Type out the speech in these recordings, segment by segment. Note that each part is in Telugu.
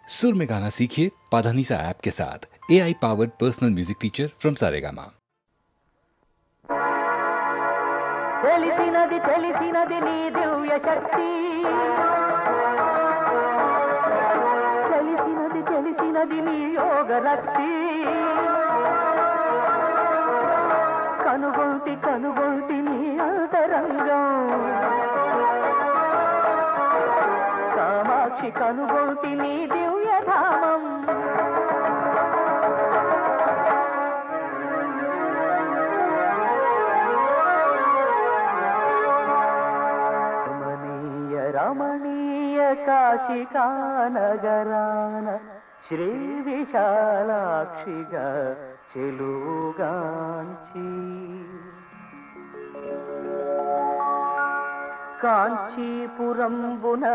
सुर में गाना सीखिए पाधानीसा ऐप के साथ। AI powered personal music teacher from Saregama. తెలిసినది తెలిసినది నీ దివ్య శక్తి, తెలిసినది తెలిసినది నీ యోగ రక్తి, కనుగొంటి కనుగొంటి నీ అంతరంగం, కామాక్షి కనుగొంటి నీ దివ్య ధామం. రమణీయ కాశికా నగరాన శ్రీ విశాలాక్షిగా చెలుగాంచి, కాంచీపురంబున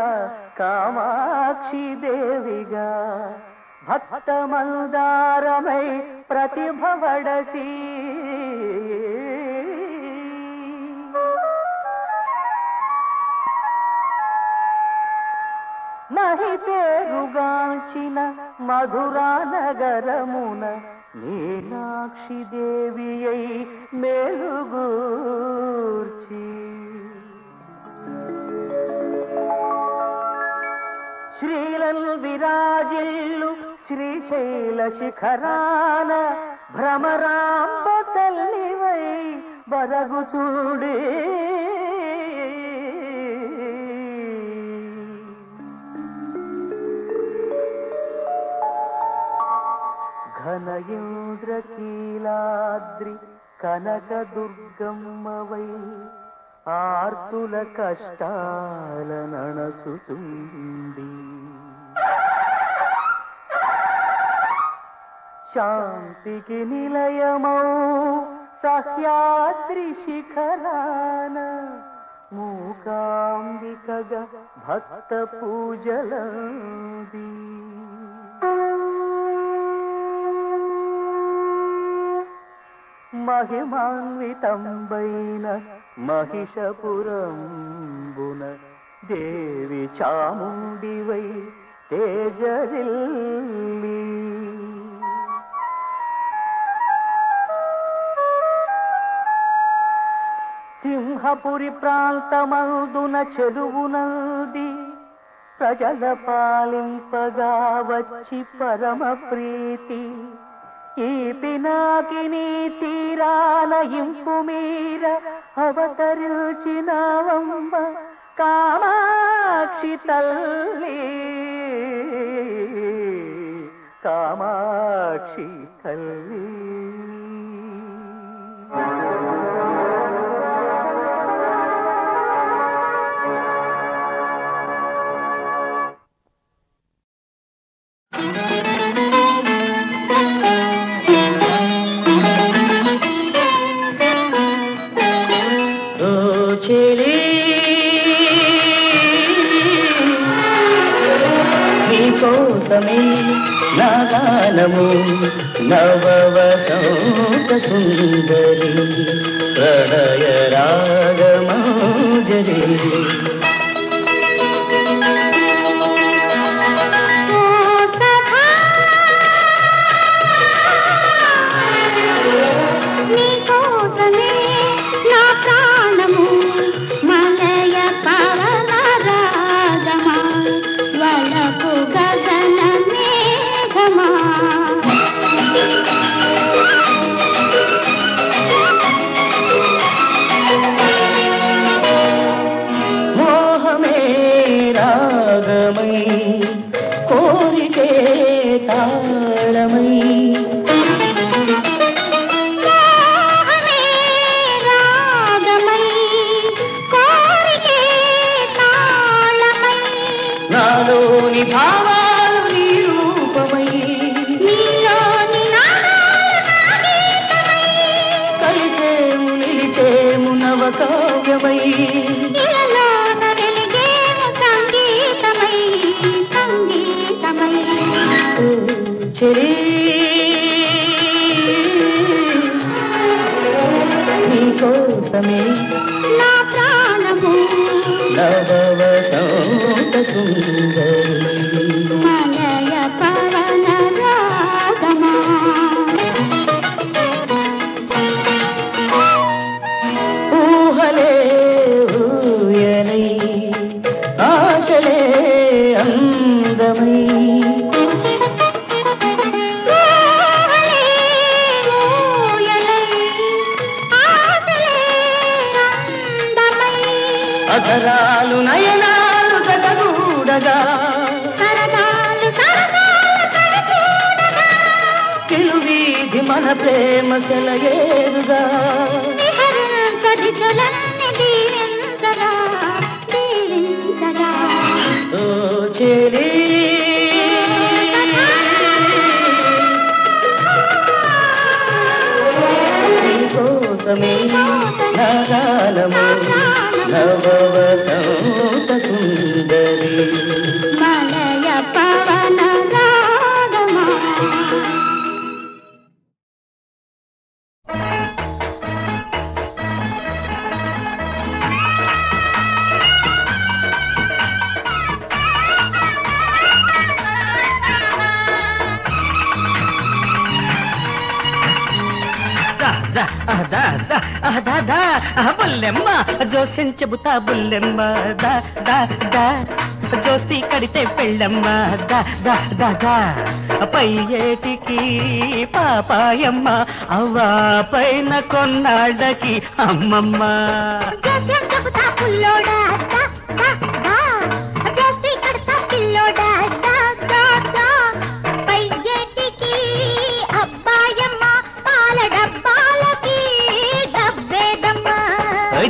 కామాక్షి దేవిగా భక్త మందారమై ప్రతిభవడసి, మహి పేరుగాంచిన మధురా నగరమున మీనాక్షి దేవి అయి మేలుగూర్చి, శ్రీలల్ విరాజిల్లు శ్రీశైల శిఖరాన భ్రమరాంబ తల్లివై బరగుచూడే, ఘనయింద్రకీలాద్రి కనక దుర్గమ్మవై ఆర్తుల కష్టాల నణచుచుండి, శాంతికి నిలయమౌ సహ్యాద్రి శిఖరాన మూకాంబికగా భక్త పూజలంది, మహిమాన్వితంబైన మహిషపురంబున దేవి చాముండివై తేజరిల్లి, సింహపురి ప్రాంతమందున చెరువునంది ప్రజల పాలింపగా వచ్చి పరమ ప్రీతి, ఈ పినాకిని తీరాన ఇంపు మీర అవతరించినవమ్మ కామాక్షి తల్లి, కామాక్షి తల్లి. కోసమే నా గానము నవవసంత సుందరి ప్రణయ రాగమాంజలి, కోరికే తాళమై నాలోని భావాలు నీ రూపమై, కలిసేము నిలిచేము నవకావ్యమై, నీకోసమే నా ప్రాణము నవవసంత సుందరి మలయ అందమై అధరాలు నయనాలు గదగూడగా తెలువీధి మన ప్రేమ సెలయేరుగా ఓ చెలి కోసమే నగానము నవవసంత సుందరి మలయ పవన రాగమా బుల్లెమ్మ జోస్యం చెబుతా బుల్లెమ్మ దా దా దా జోస్తి కడితే పెళ్ళమ్మ దా దా దా దా పై ఏటికి పాపాయమ్మ అవ్వా పైన కొన్నాళ్ళకి అమ్మమ్మ జోస్యం చెబుతా పుల్లోడా దా దా దా జోస్తి కడతా పిల్లోడా దా దా దా పై ఏటికి అబ్బాయమ్మ పాల డబ్బాలకి డబ్బేదమ్మ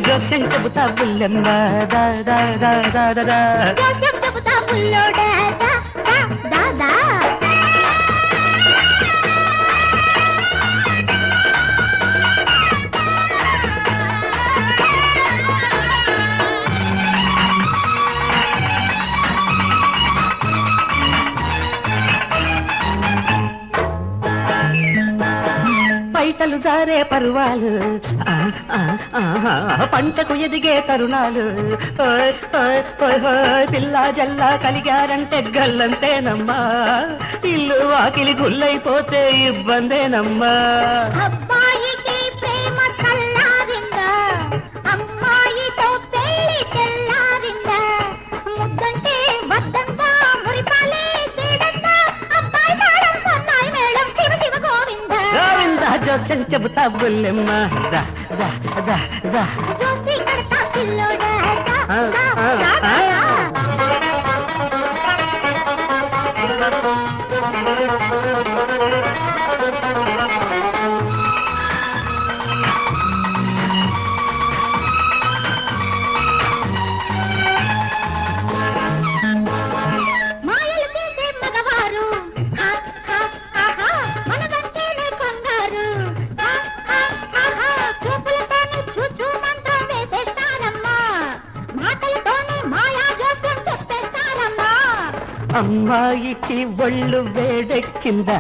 జోస్యం చెబుతా బుల్లెమ్మ దా దా దా దా దా దా జోస్యం చెబుతా పుల్లోడా దా దా దా దా పైటలు జారే పరువాలు పంటకు ఎదిగే తరుణాలు పిల్ల జల్లా కలిగారంటే గల్లంతేనమ్మా ఇల్లు వాకిలి గుల్లైపోతే ఇబ్బందేనమ్మా అబ్బాయికి ప్రేమ చల్లారిందా అమ్మాయితో పెళ్లి తెల్లారిందా ముద్దంటే వద్దందా మురిపాలే చేడందా అబ్బాయి తాళం సన్నాయి మేడం శివ శివ గోవింద గోవింద జోస్యం చెబుతా బుల్లెమ్మ దా దా దా దా జోసి కడతా పిల్లోడా దా దా దా దా మాయలు చేసే మగవారు మనదంటేనే బంగారు చూపులతోనే చూచూ మంత్రం వేసేస్తారమ్మా మాటలతోనే మాయా జోస్యం చెప్పేస్తారమ్మా అమ్మాయికి ఒళ్ళు వేడెక్కిందా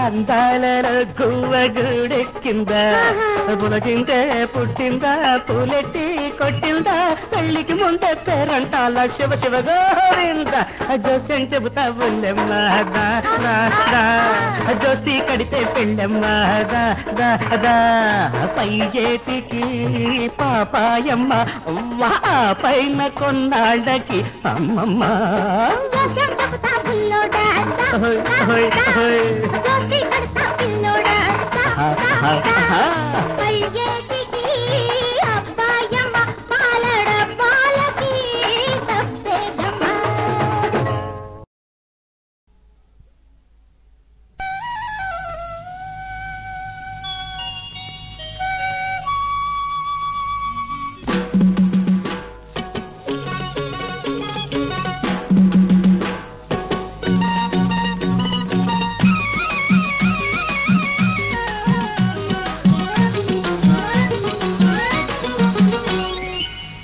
అందాలలో గువ్వగూడెక్కిందా పులకిందే పుట్టిందా పూలెట్టి కొట్టిందా పెళ్లికి ముందే పేరంటాల శివ శివ గోవింద జోస్యం చెబుతా బుల్లెమ్మ దా దా దా జోస్తి కడితే పెళ్ళమ్మ దా దా దా పై చేతికి పాపాయమ్మ వా పైన కొన్నాళ్ళకి అమ్మమ్మ జోస్యం చెబుతా పిల్లోడా ఓయ్ ఓయ్ ఓయ్ జోసి కడతా పిల్లోడా పై ఏటికి అబ్బాయమ్మ పాలడ పాలకి తప్పేదమ్మ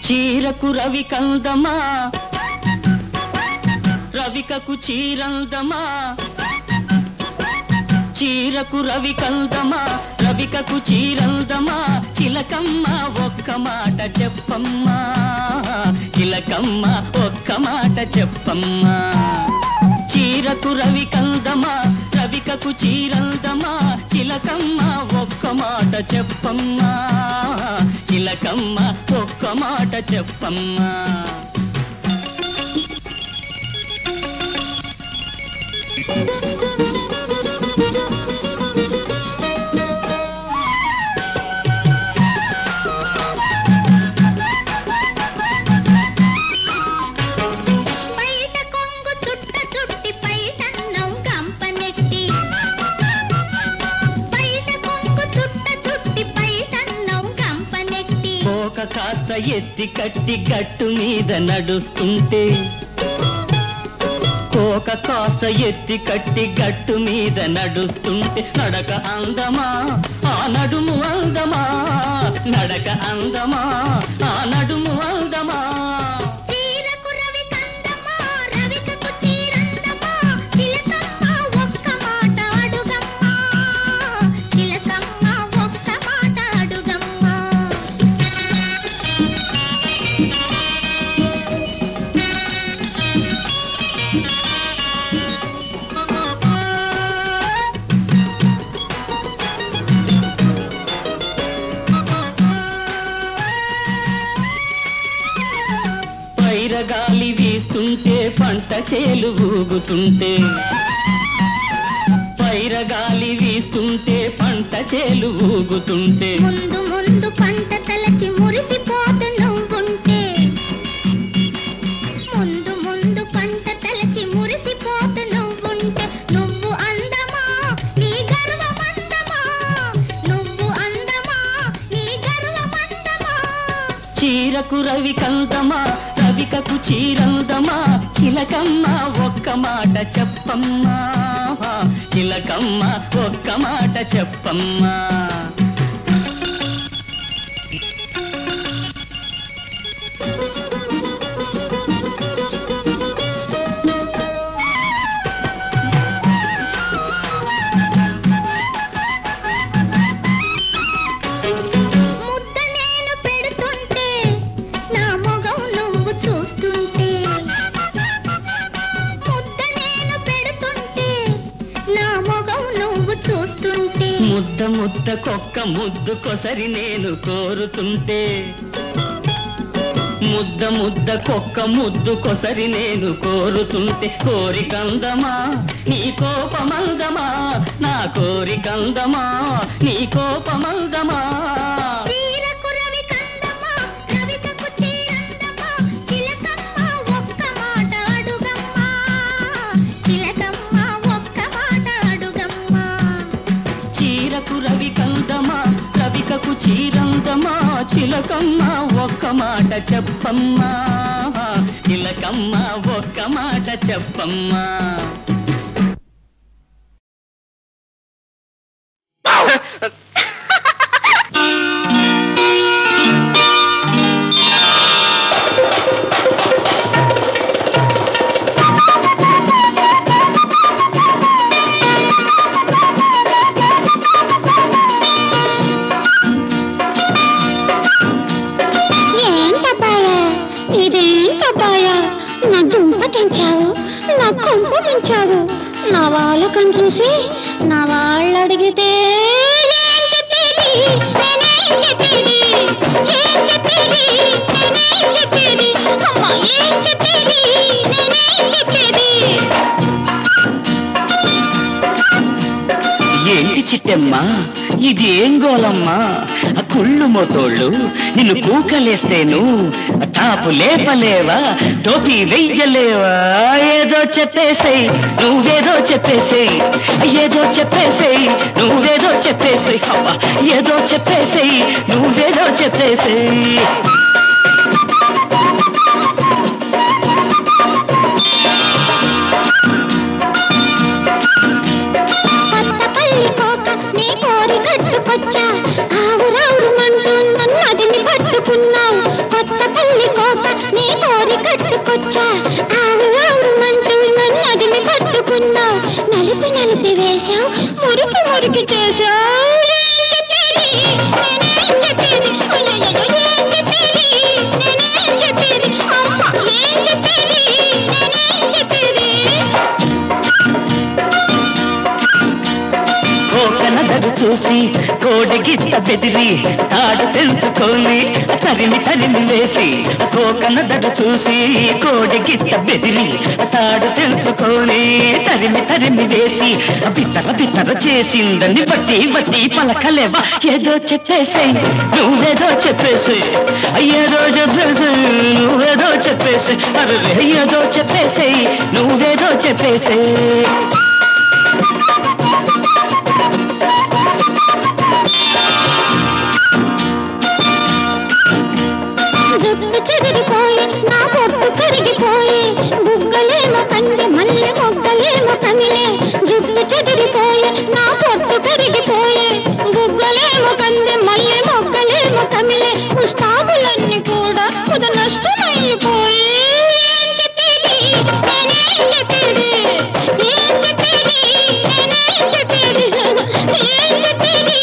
చీరకు రవి కందమా రవికకు చీరందమా చీరకు రవి కందమా రవికకు చీరందమా చిలకమ్మ ఒక్క మాట చెప్పమ్మా చిలకమ్మ ఒక్క మాట చెప్పమ్మా చీరకు రవి కందమా రవికకు చీరందమా చిలకమ్మ ఒక్క మాట చెప్పమ్మా చిలకమ్మ ఒక్క మాట చెప్పమ్మా కాస్త ఎత్తి కట్టి గట్టు మీద నడుస్తుంటే కోక కాస్త ఎత్తి కట్టి గట్టు మీద నడుస్తుంటే నడక అందమా ఆ నడుము అందమా నడక అందమా ఆ నడుము అందమా గాలి వీస్తుంటే పంట చేలు ఊగుతుంటే పైరగాలి వీస్తుంటే పంట చేలు ఊగుతుంటే ముందు ముందు పంట తలకి మురిసిపోతు నువ్వుంటే ముందు ముందు పంట తలకి మురిసిపోతు నువ్వుంటే నువ్వు అందమా నీ గర్వమందమా నువ్వు అందమా నీ గర్వమందమా చీరకు రవి కందమా రవికకు చీరందమా చిలకమ్మ ఒక్క మాట చెప్పమ్మా చిలకమ్మ ఒక్క మాట చెప్పమ్మా ముద్ద ముద్ద కొక్క ముద్దు కొసరి నేను కోరుతుంటే ముద్ద ముద్ద కొక్క ముద్దు కొసరి నేను కోరుతుంటే కోరికందమా నీ కోపమందమా నా కోరికందమా నీ కోపమందమా రవికకు చీరందమా చిలకమ్మ ఒక్క మాట చెప్పమ్మా చిలకమ్మ ఒక్క మాట చెప్పమ్మా నా వాళ్ళకం చూసి నా వాళ్ళు అడిగితే ఏం చెప్పేది నేనేం చెప్పేది ఏం చెప్పేది నేనేం చెప్పేది అమ్మా ఏం చెప్పేది నేనేం చెప్పేది ఏంటి చిట్టమ్మా ఇది ఏం గోలమ్మా కుళ్ళు మోతోళ్ళు నిన్ను కూకలేస్తేను టాపు లేపలేవా టోపీ వెయ్యలేవా ఏదో చెప్పేసేయ్ నువ్వేదో చెప్పేసేయ్ ఏదో చెప్పేసేయ్ నువ్వేదో చెప్పేసేయ్ అవ్వ ఏదో చెప్పేసేయ్ నువ్వేదో చెప్పేసేయ్ కట్టుకొచ్చా ఆవురావుమంటూ నన్ను అదిని పట్టుకున్నావు కొత్త పల్లి కోక నీ కోరి కట్టుకొచ్చా ఆవురావుమంటూ నన్ను అదిని పట్టుకున్నావు నలిపి నలిపి వేశావు మురికి మురికి చేశావు ఏం చెప్పేది నేనేం చెప్పేది అయ్యయ్యో ఏం చెప్పేది నేనేం చెప్పేది అమ్మ ఏం చెప్పేది నేనేం చెప్పేది కోకనదరు చూసి కోడగిత్త బెదిరి తాడు తెంచుకొని తరిమి తరిమి వేసి కోకనదరు చూసి కోడగిత్త బెదిరి తాడు తెంచుకొని తరిమి తరిమి వేసి బిత్తర బిత్తర చేసిందని బట్టి బట్టి పలకలేవా ఏదో చెప్పేసేయ్ నువ్వేదో చెప్పేసేయ్ ఏదో చెప్పేసేయ్ నువ్వేదో చెప్పేసేయ్ అరే ఏదో చెప్పేసేయ్ నువ్వేదో చెప్పేసేయ్ జుట్టు చెదిరిపోయి నా పొట్టు కరిగిపోయి బుగ్గలేమో కంది మల్లె మొగ్గలేమో కమిలే జుట్టు చెదిరిపోయి నా పొట్టు కరిగిపోయి బుగ్గలేమో కంది మల్లె మొగ్గలేమో కమిలే పుష్పాబులన్నీ కూడా పుద నష్టమైపోయి ఏం చెప్పేది నేనేం చెప్పేది ఏం చెప్పేది నేనేం చెప్పేది ఏం చెప్పేది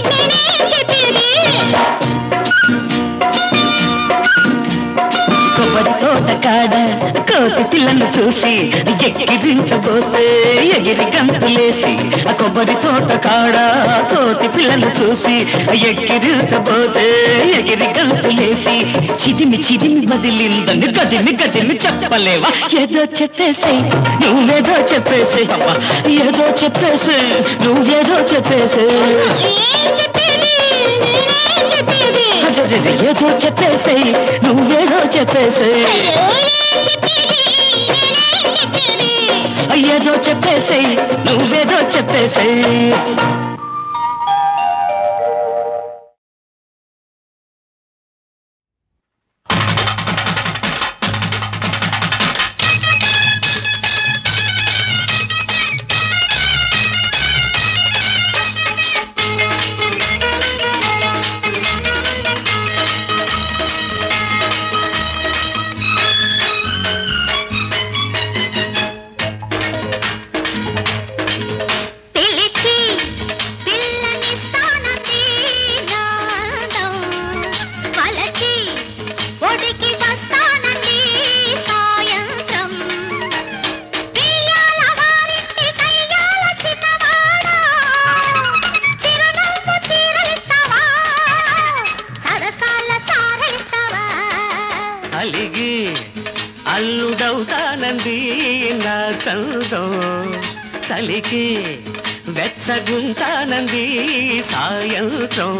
నేనేం చెప్పేది కొబ్బరి తోట కాడ కోతి పిల్లను చూసి ఎక్కిరించబోతే ఎగిరి గంతులేసి కొబ్బరి తోట కాడ కోతి పిల్లను చూసి ఎక్కిరించబోతే ఎగిరి గంతులేసి చిదిమి చిదిమి వదిలిందని గదిమి గదిమి చెప్పలేవా ఏదో చెప్పేసేయ్ నువ్వేదో చెప్పేసేయ్ అమ్మా ఏదో చెప్పేసేయ్ నువ్వేదో చెప్పేసేయ్ ఏదో చెప్పేసేయ్ నువ్వేదో చెప్పేసేయ్ ఏదో చెప్పేసేయ్ నువ్వేదో చెప్పేసేయ్ అలిగి అల్లుడవుతానంది నా చందం చలికి వెచ్చగుంటానంది సాయంత్రం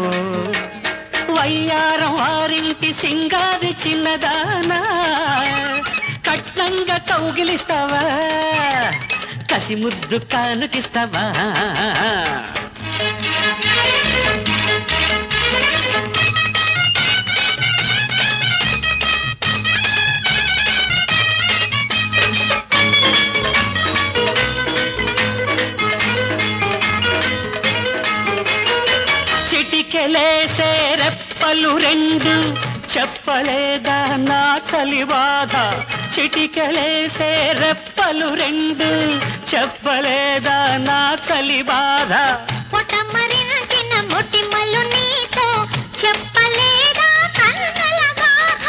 వయ్యారం వారింటి సింగారి చిన్నదానా కట్నంగా కౌగిలిస్తావా కసి ముద్దు కానుకిస్తావా చిటికెలేసే రెప్పలు రెండు చెప్పలేదా నా చలి బాధ చిటికెలేసే రెప్పలు రెండు చెప్పలేదా నా చలి బాధ పొటమరిన మొటిమలు నీతో చెప్పలేదా కన్నుల గాథ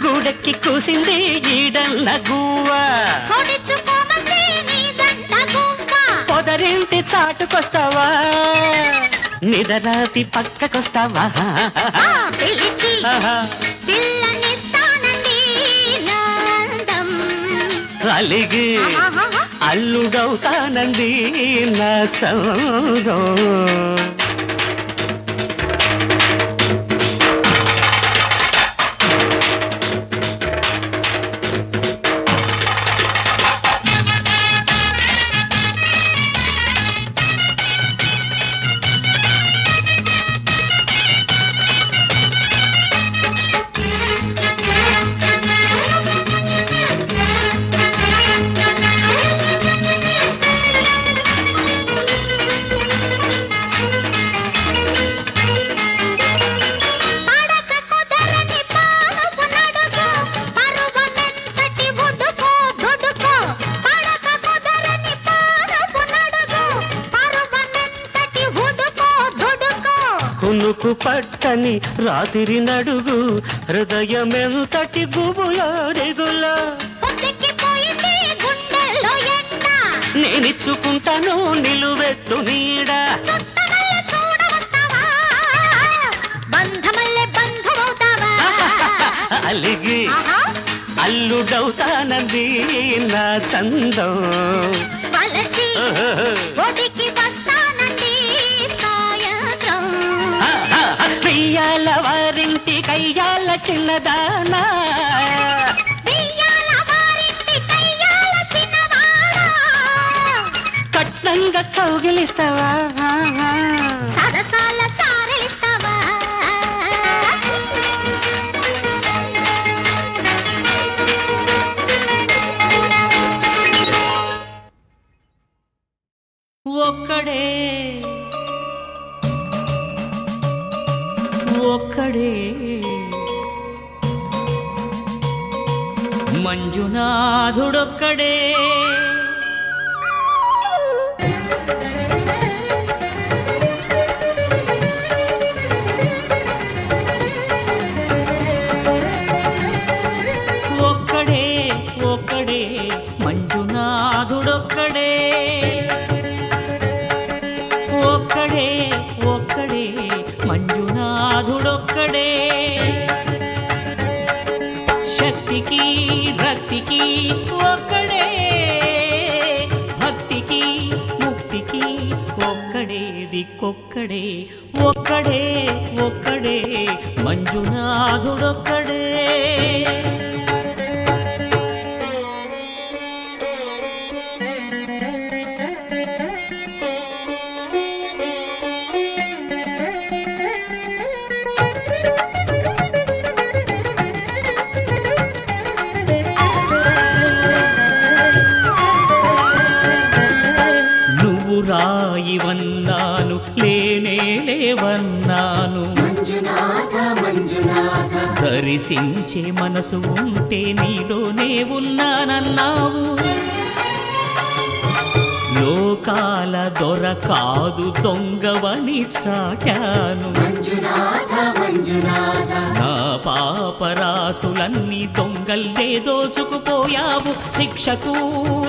గూడెక్కి కూసింది ఈడన్న గువ్వ చోడించుకోమంది నీ జంట గువ్వ పొదరింటి చాటుకొస్తావా నిదరాతి పక్కకొస్తావా పిలిచి పిల్లనిస్తానండి నాందం అలిగి అల్లుడవుతానంది నా చందం కునుకు పట్టని రాత్రి నడుగు హృదయమెంతటి గుబులో దిగుల నేనిచ్చుకుంటాను నిలువెత్తు నీడ అలిగి అల్లుడవుతానంది నా చందం చిన్నదానా కట్నంగా కౌగిలిస్తావా సరసాల సారలిస్తావా ఒక్కడే ఒక్కడే మంజునాథుడొక్కడే ఒక్కడే ఒక్కడే మంజునాథుడొక్కడే ఒక్కడే ఒక్కడే మంజునాథుడొక్కడే శక్తికి రక్తికి ఒక్కడే భక్తికి ముక్తికి ఒక్కడే దిక్కొక్కడే ఒక్కడే ఒక్కడే మంజునాథుడొక్కడే రాయివన్నాను లేనే లేవన్నాను మంజునాథ మంజునాథ దర్శించే మనసు ఉంటే నీలోనే ఉన్నానన్నావు లోకాల దొర కాదు దొంగవని చాటాను మంజునాథ మంజునాథ నా పాపరాసులన్నీ దొంగల్లే దోచుకుపోయావు శిక్షకు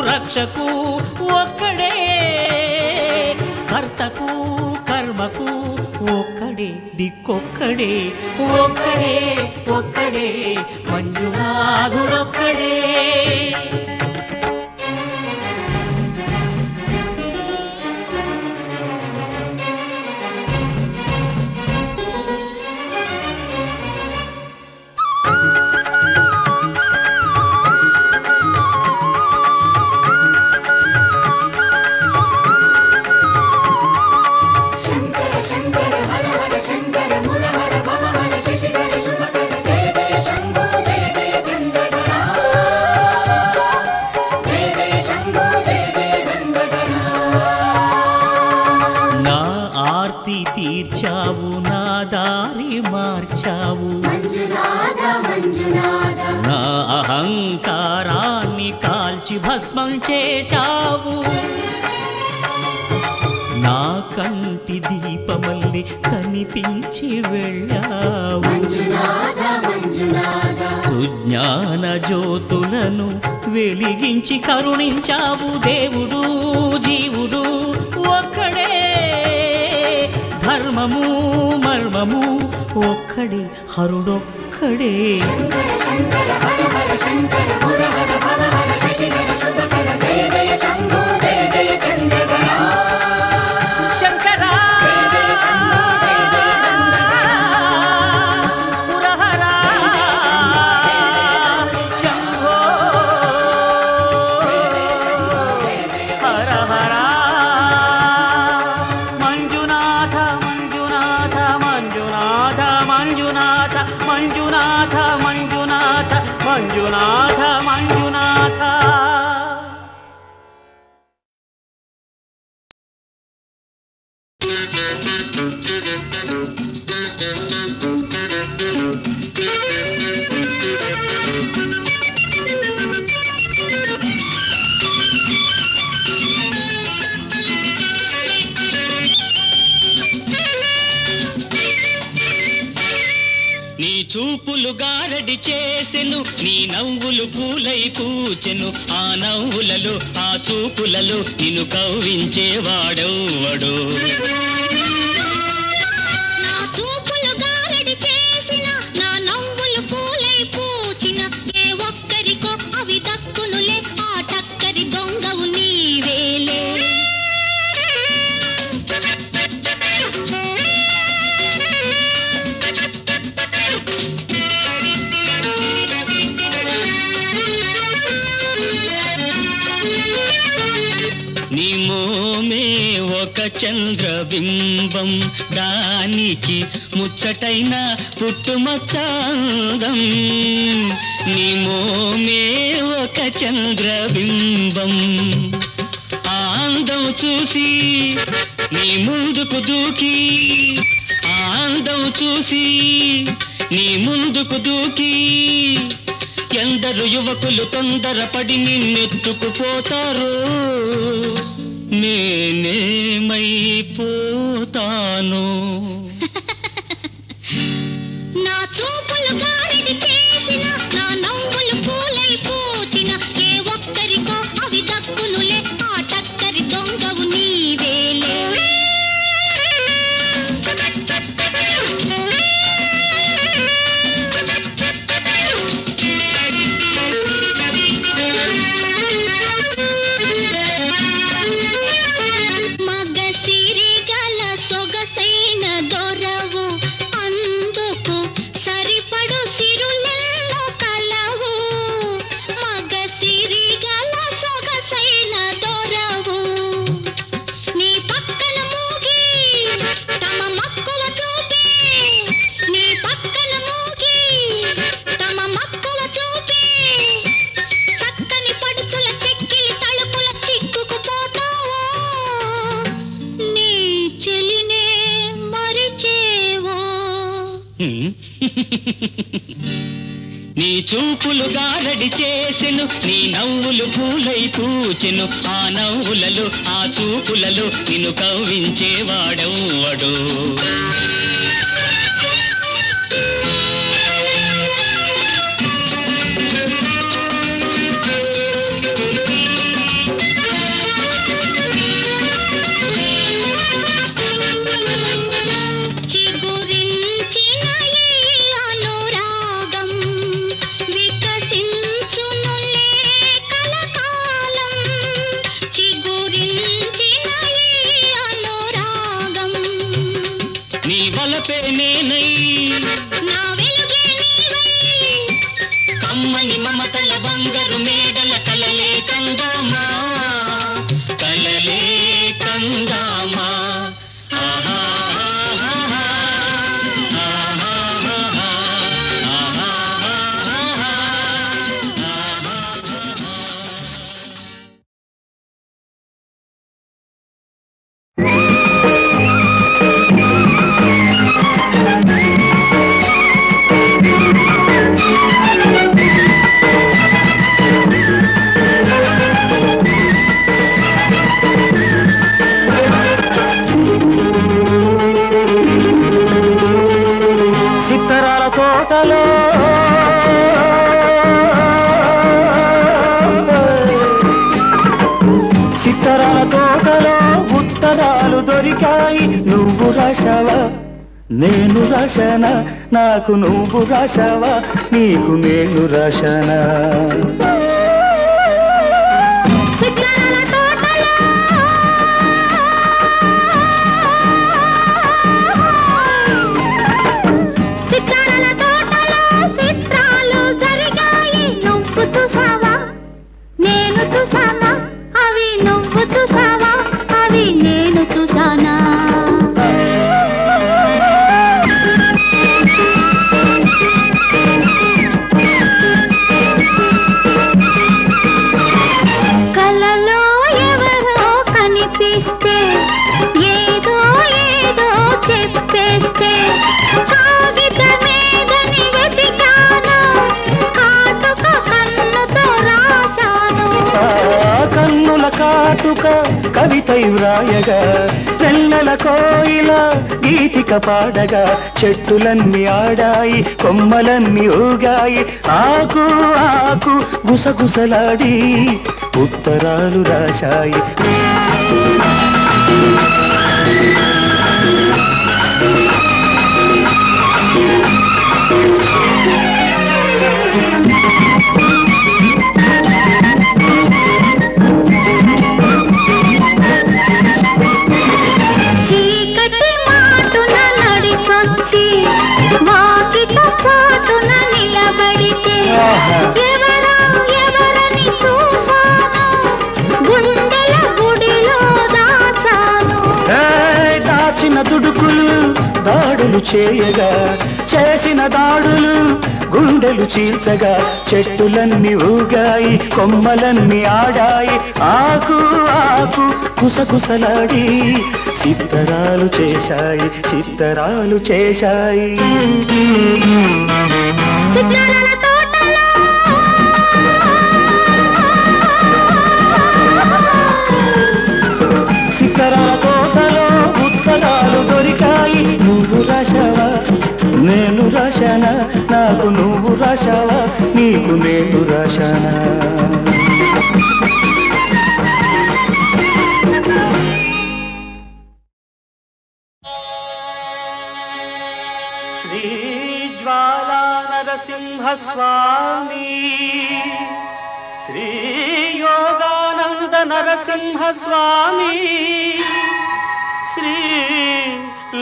రక్షకు ఒక్కడే కర్తకు కర్మకు ఒక్కడే దిక్కొక్కడే ఒక్కడే ఒక్కడే మంజునాథుడొక్కడే తీర్చావు నా దారి మార్చావు నా అహంకారాన్ని కాల్చి భస్మం చేశావు నా కంటి దీపమల్లి కనిపించి వెళ్ళావు సుజ్ఞాన జ్యోతులను వెలిగించి కరుణించావు దేవుడు జీవుడు ఒక్కడే ధర్మము మర్మము ఒక్కడే హరుడొక్కడే శంకరా పురహరా శంభో హర హర మంజునాథ మంజునాథ మంజునాథ మంజునాథ మంజునాథ మంజునాథ మంజునాథ మంజునాథ నీ చూపులు గారడి చేసెను నీ నవ్వులు పూలై పూచెను ఆ నవ్వులలో ఆ చూపులలో నిన్ను కవ్వించేవాడెవ్వడు నా చూపులు గారడి చేసిన నా నవ్వులు పూలై పూచిన ఏ ఒక్కరికో అవి దక్కునులే ఆ టక్కరి దొంగవు నీవేలే మోమే ఒక చంద్రబింబం దానికి ముచ్చటైన పుట్టుమచ్చందం నీ మోమే ఒక చంద్రబింబం అందం చూసి నీ ముందుకు దూకి అందం చూసి నీ ముందుకు దూకి ఎందరు యువకులు తొందరపడి నిన్నెత్తుకుపోతారు నేనేమైపోతాను నా చూపులు గారిడి చేసిన నా నవ్వులు పూలై పూచిన ఏ ఒక్కరికో అవి దక్కునులే ఆ టక్కరి దొంగవు నీవేలే నీ చూపులు గారడి చేసెను నీ నవ్వులు పూలై పూచెను ఆ నవ్వులలో ఆ చూపులలో నిన్ను కవ్వించేవాడెవ్వడు కమ్మని మమతల బంగారు మేడల కలలే కందామా కలలే కందామా ఆహా సిత్తరాల తోటలో ఉత్తరాలు దొరికాయి నువ్వు రాశావా నేను రాశానా నాకు నువ్వు రాశావా నీకు నేను రాశానా కవితై వ్రాయగా నెల్లల కోయిల గీతిక పాడగా చెట్టులన్నీ ఆడాయి కొమ్మలన్నీ ఊగాయి ఆకు ఆకు గుసగుసలాడి ఉత్తరాలు రాశాయి ఎవరని చూశాను గుండెల గుడిలో దాడులు చేయగా చేసిన దాడులు గుండెలు చీల్చగా చెట్టులన్నీ ఊగాయి కొమ్మలన్నీ ఆడాయి ఆకు ఆకు కుసకుసలాడి చిత్తరాలు చేశాయి చిత్తరాలు చేశాయి సిత్తరాల తోటలో ఉత్తరాలు దొరికాయి నువ్వు రాశావా నేను రాశానా నాకు నువ్వు రాశావా నీకు నేను రాశానా శ్రీ జ్వాలా నరసింహ స్వామి శ్రీ యోగానంద నరసింహ స్వామి శ్రీ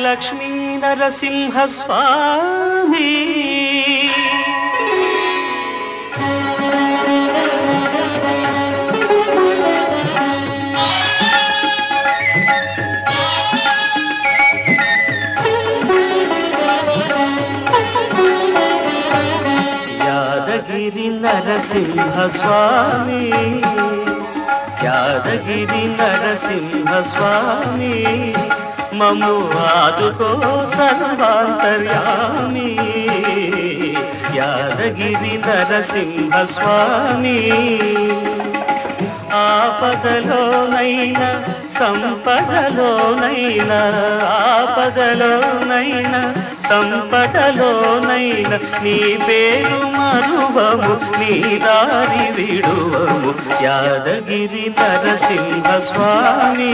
లక్ష్మీ నరసింహ స్వామి యాదగిరి నరసింహ స్వామి యాదగిరి నరసింహ స్వామి మము ఆదుకో సర్వాంతర్యామి యాదగిరి నరసింహ స్వామి ఆపదలోనైనా సంపదలోనైనా ఆపదలోనైనా సంపదలోనైనా నీ పేరు మరువము నీ దారి విడువము యాదగిరి నరసింహ స్వామి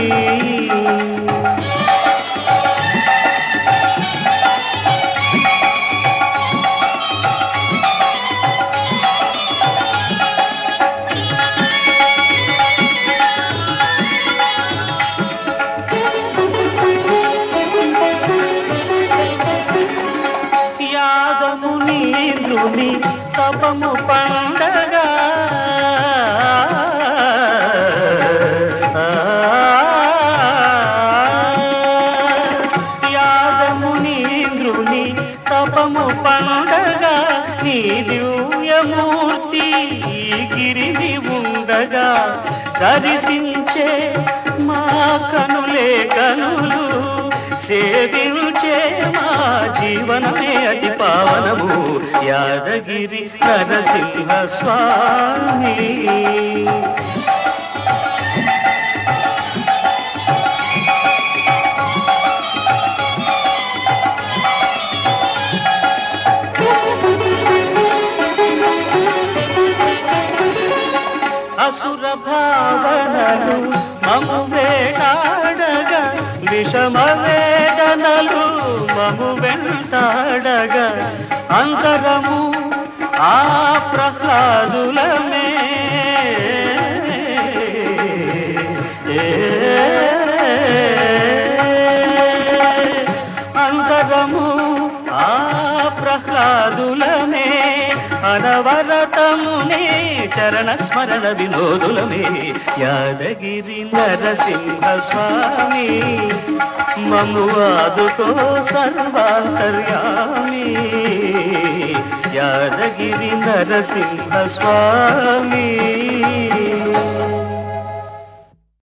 యాదమునీంద్రుని తపము పండగ యాదమునీంద్రుని తపము పండగ నీ దివ్యమూర్తి గిరిని ఉండగా దర్శించే మా కనులే కనులు సేవించే మా జీవనమే అతి పావనము యాదగిరి నరసింహ స్వామి అసుర భావనలు మము వేటాడగా విషమ వేదనలు మము వెంటాడగా అంతరము ఆ ప్రహ్లాదులమే అంతరము ఆ ప్రహ్లాదులమే అనవరతమునే చరణ స్మరణ వినోదులమే యాదగిరి నరసింహ స్వామి మము ఆదుకో సర్వాంతర్యామి యాదగిరి నరసింహ స్వామి